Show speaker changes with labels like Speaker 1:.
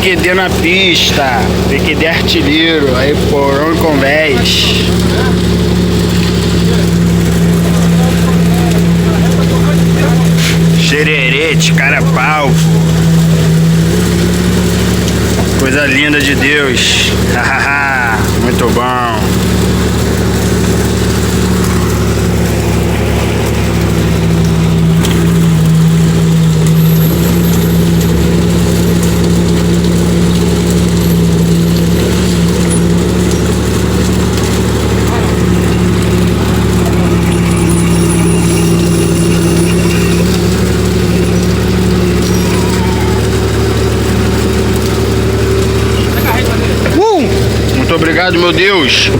Speaker 1: PQD na pista, PQD artilheiro, aí Porão e Convés. Xererete, Carapau. Coisa linda de Deus. Hahaha, muito bom. Muito obrigado, meu Deus.